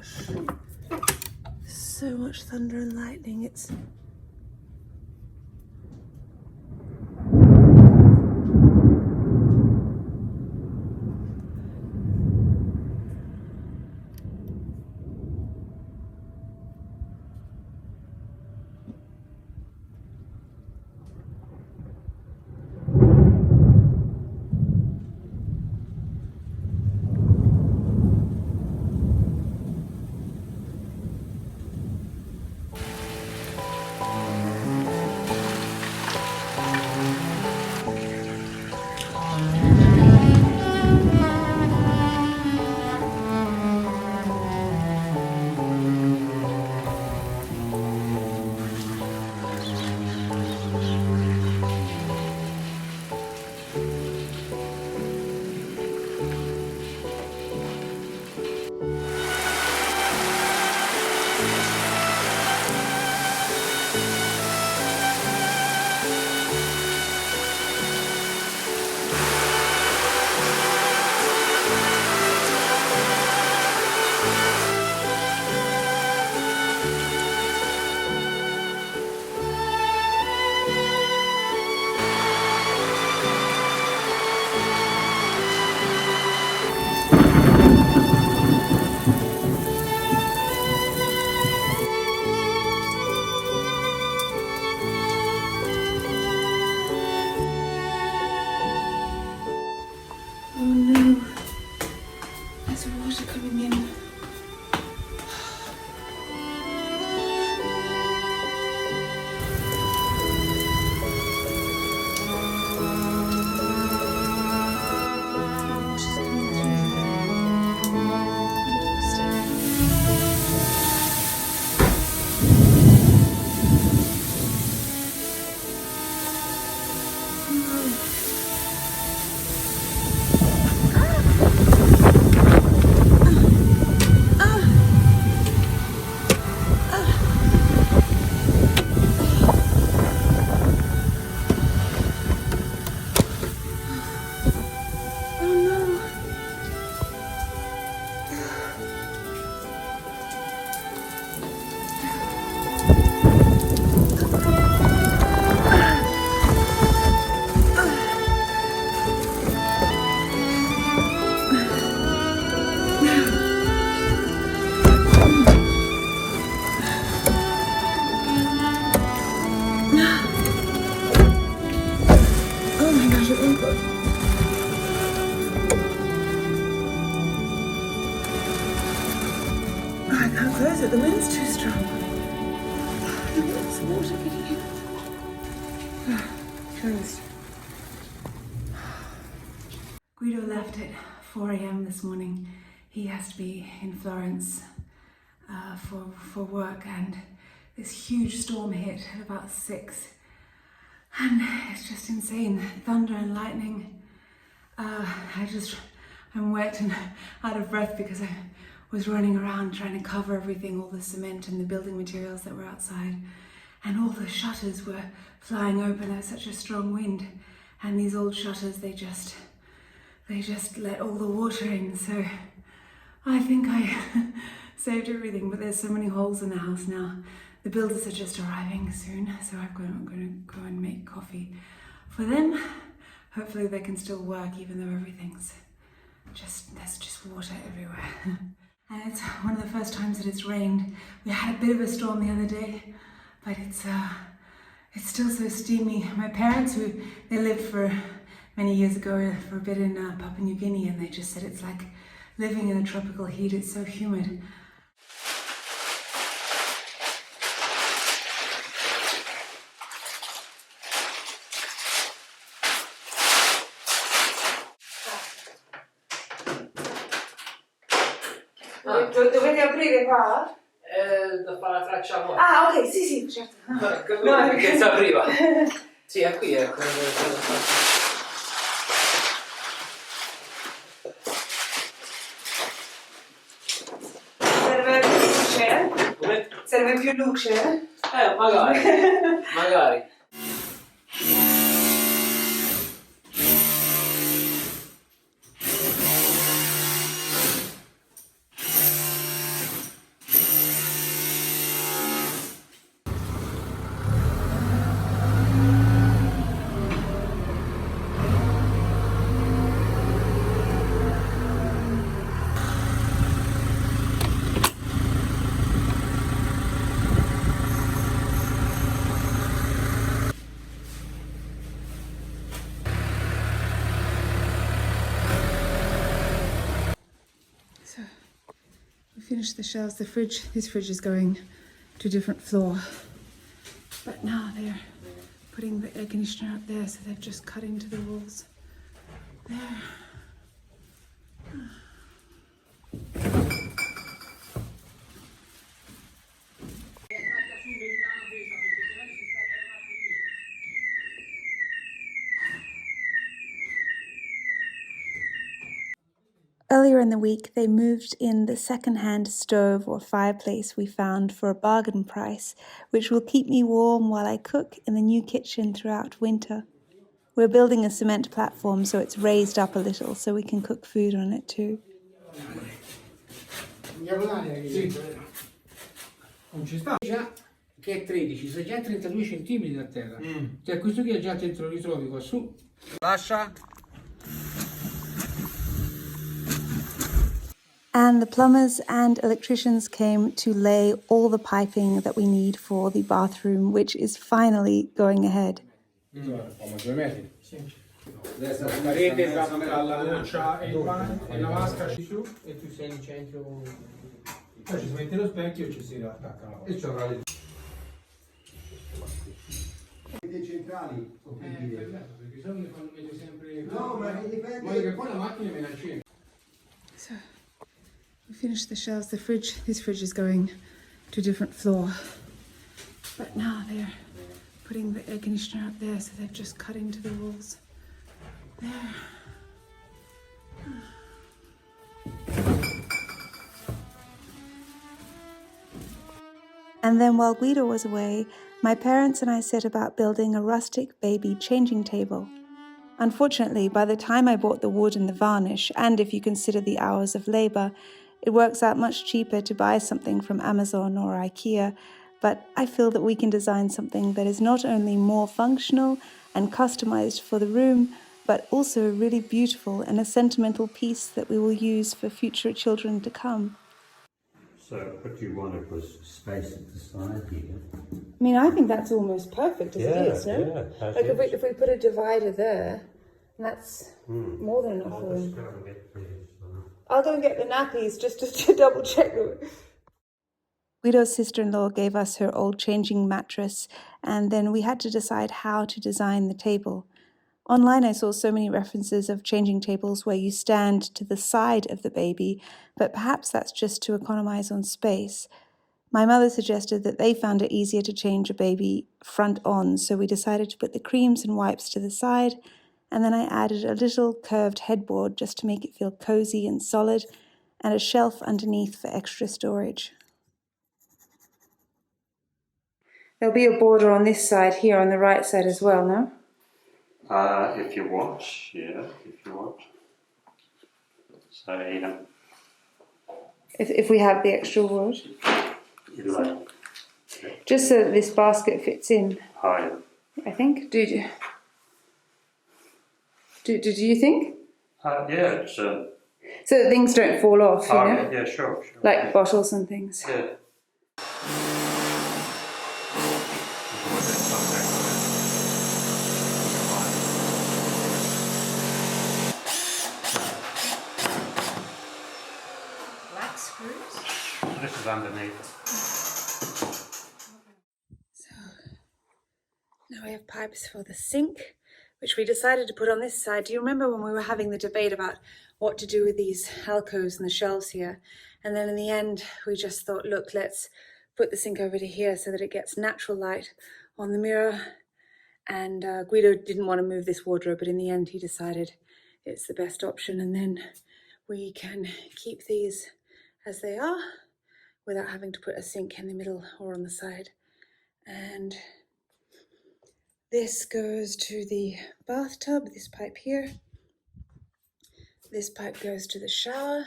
gosh. So much thunder and lightning. It's I can't close it, the wind's too strong. Look at this water getting in. Closed. Guido left at 4 a.m. this morning. He has to be in Florence for work, and this huge storm hit at about 6. And it's just insane. Thunder and lightning. I'm wet and out of breath because I was running around trying to cover everything, all the cement and the building materials that were outside. And all the shutters were flying open. There was such a strong wind. And these old shutters, they just let all the water in. So I think I saved everything, but there's so many holes in the house now. The builders are just arriving soon, so I'm going to go and make coffee for them. Hopefully they can still work even though there's just water everywhere. And it's one of the first times that it's rained. We had a bit of a storm the other day, but it's still so steamy. My parents, they lived for many years ago for a bit in Papua New Guinea, and they just said it's like living in the tropical heat. It's so humid. Dovete aprire qua? La facciamo. Ah, ok, sì, certo. No, perché si apriva. Sì, è qui, ecco. Serve più luce? Come? Serve più luce? Magari. finished the shelves. This fridge is going to a different floor. But now they're putting the air conditioner up there, so they've just cut into the walls there. Earlier in the week, they moved in the second-hand stove or fireplace we found for a bargain price, which will keep me warm while I cook in the new kitchen throughout winter. We're building a cement platform so it's raised up a little so we can cook food on it too. Sì. Non ci sta già che è 13, sei già 32 centimetri da terra. Cioè questo qui è già te lo ritrovi qua su. Lascia. And the plumbers and electricians came to lay all the piping that we need for the bathroom, which is finally going ahead. La parete tra la doccia e il bagno e la vasca ci su e tu sei in centro. Poi ci si mette lo specchio e ci si attacca la e ci avrà le centrali sono perché sono mi fanno vedere sempre no ma dipende che poi la macchina me la accende. So we finished the shelves. This fridge is going to a different floor. But now they're putting the air conditioner up there, so they've just cut into the walls there. And then while Guido was away, my parents and I set about building a rustic baby changing table. Unfortunately, by the time I bought the wood and the varnish, and if you consider the hours of labour, it works out much cheaper to buy something from Amazon or IKEA, but I feel that we can design something that is not only more functional and customised for the room, but also really beautiful and a sentimental piece that we will use for future children to come. So what you wanted was space at the side here. I mean, I think that's almost perfect as it is, no? Yeah, Like if we put a divider there, that's more than enough room. I'll go and get the nappies just to double check them. Guido's sister-in-law gave us her old changing mattress, and then we had to decide how to design the table. Online I saw so many references of changing tables where you stand to the side of the baby, but perhaps that's just to economize on space. My mother suggested that they found it easier to change a baby front on, so we decided to put the creams and wipes to the side, and then I added a little curved headboard just to make it feel cozy and solid, and a shelf underneath for extra storage. There'll be a border on this side here on the right side as well, no? If you want, yeah, if you want. So, you know. If we have the extra wood. You like. Just so that this basket fits in, Higher. I think. Do you think? Yeah, it's So that things don't fall off, you know? yeah, sure. Like bottles and things. Yeah. Black screws? This is underneath. So now we have pipes for the sink, which we decided to put on this side. Do you remember when we were having the debate about what to do with these alcoves and the shelves here? And then in the end, we just thought, look, let's put the sink over to here so that it gets natural light on the mirror. And Guido didn't want to move this wardrobe, but in the end he decided it's the best option. And then we can keep these as they are without having to put a sink in the middle or on the side. And this goes to the bathtub, this pipe here. This pipe goes to the shower.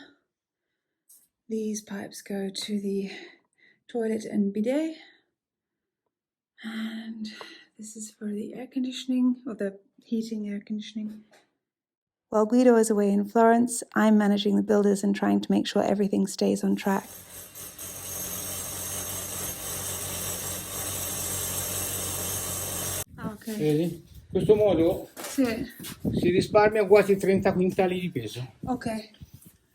These pipes go to the toilet and bidet. And this is for the air conditioning, or the heating air conditioning. While Guido is away in Florence, I'm managing the builders and trying to make sure everything stays on track. Okay. Vedi? In questo modo Sì. si risparmia quasi 30 quintali di peso. Ok.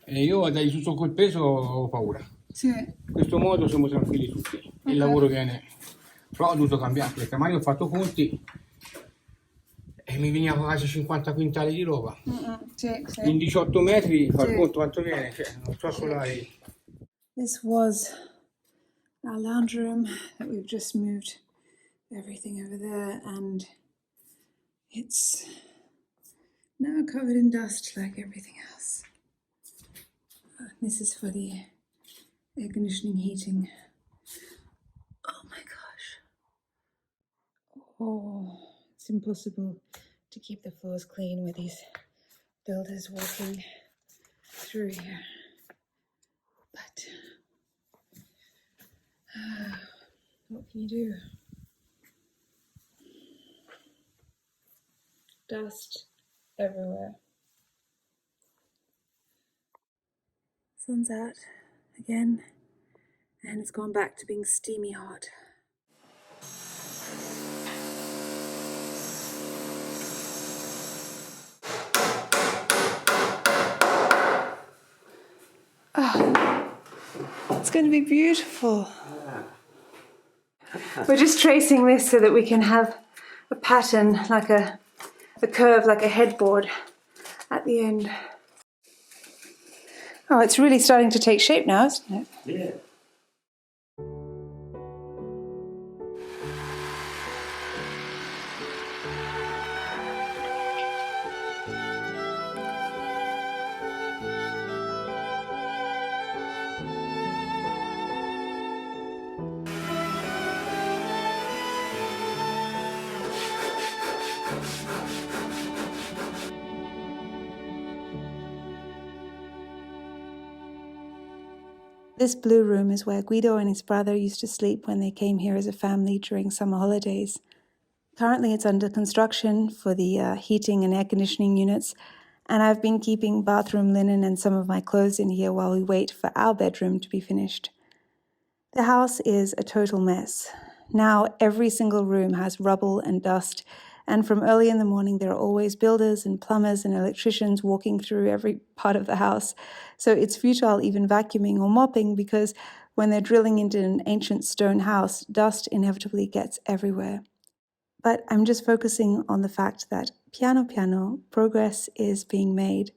E io a dargli tutto quel peso ho paura. Sì. In questo modo siamo tranquilli tutti. Il lavoro viene... Però ho dovuto cambiare perché mai ho fatto conti e mi veniva quasi 50 quintali di roba. Sì, sì. In 18 metri far Sì. conto quanto viene, cioè non so solare. This was our lounge room that we've just moved everything over there, and it's now covered in dust like everything else. This is for the air conditioning heating. Oh my gosh. Oh, it's impossible to keep the floors clean with these builders walking through here. But what can you do? Dust everywhere. Sun's out again, and it's gone back to being steamy hot. Oh, it's going to be beautiful. We're just tracing this so that we can have a pattern, like a curve, like a headboard at the end. Oh, it's really starting to take shape now, isn't it? Yeah. This blue room is where Guido and his brother used to sleep when they came here as a family during summer holidays. Currently it's under construction for the heating and air conditioning units, and I've been keeping bathroom linen and some of my clothes in here while we wait for our bedroom to be finished. The house is a total mess. Now every single room has rubble and dust, and from early in the morning there are always builders and plumbers and electricians walking through every part of the house. So it's futile even vacuuming or mopping because when they're drilling into an ancient stone house, dust inevitably gets everywhere. But I'm just focusing on the fact that piano piano, progress is being made.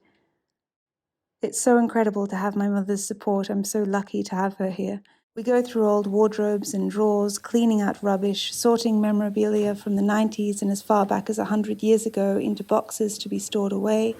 It's so incredible to have my mother's support. I'm so lucky to have her here. We go through old wardrobes and drawers, cleaning out rubbish, sorting memorabilia from the 90s and as far back as 100 years ago into boxes to be stored away.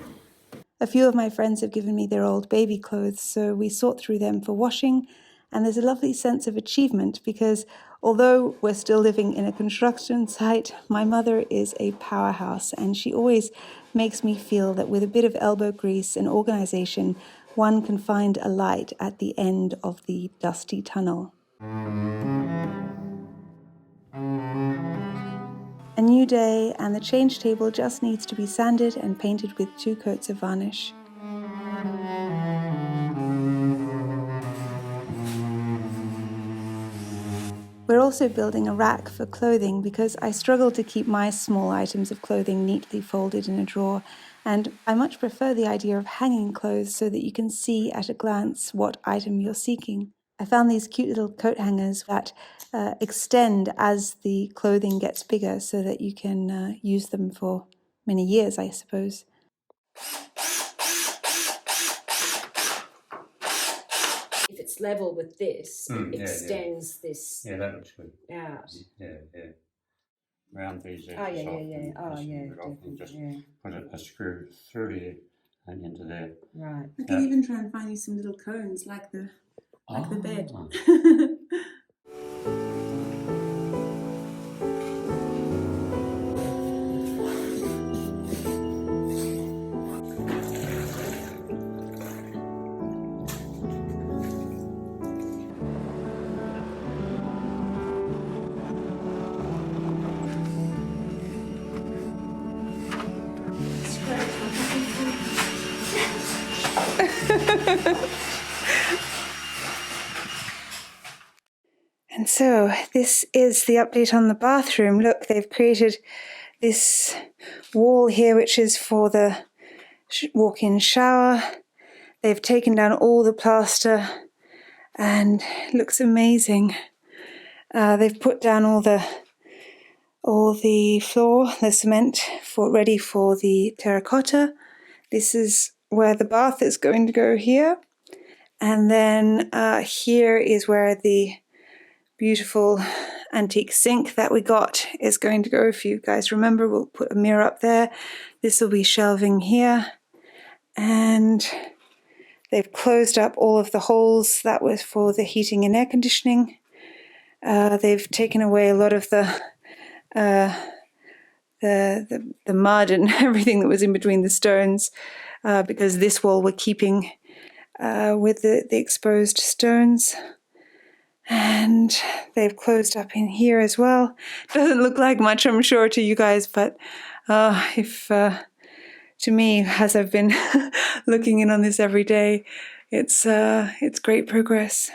A few of my friends have given me their old baby clothes, so we sort through them for washing, and there's a lovely sense of achievement because although we're still living in a construction site, my mother is a powerhouse, and she always makes me feel that with a bit of elbow grease and organization, one can find a light at the end of the dusty tunnel. A new day, and the change table just needs to be sanded and painted with 2 coats of varnish. We're also building a rack for clothing because I struggle to keep my small items of clothing neatly folded in a drawer, and I much prefer the idea of hanging clothes so that you can see at a glance what item you're seeking. I found these cute little coat hangers that extend as the clothing gets bigger so that you can use them for many years, I suppose. If it's level with this, it extends this Yeah, that looks good. out. Yeah. Round these edges Oh, yeah, off yeah. and Oh, just yeah, put it off and definitely, just yeah. put a screw through here and into there. Right. I can even try and find you some little cones like the bed. And so this is the update on the bathroom. Look, they've created this wall here, which is for the walk-in shower. They've taken down all the plaster and it looks amazing. They've put down all the floor, the cement, ready for the terracotta. This is where the bath is going to go here. And then here is where the beautiful antique sink that we got is going to go. If you guys remember, we'll put a mirror up there. This will be shelving here. And they've closed up all of the holes that was for the heating and air conditioning. They've taken away a lot of the mud and everything that was in between the stones, because this wall we're keeping with the exposed stones. And they've closed up in here as well. Doesn't look like much, I'm sure, to you guys, but to me, as I've been looking in on this every day, it's great progress.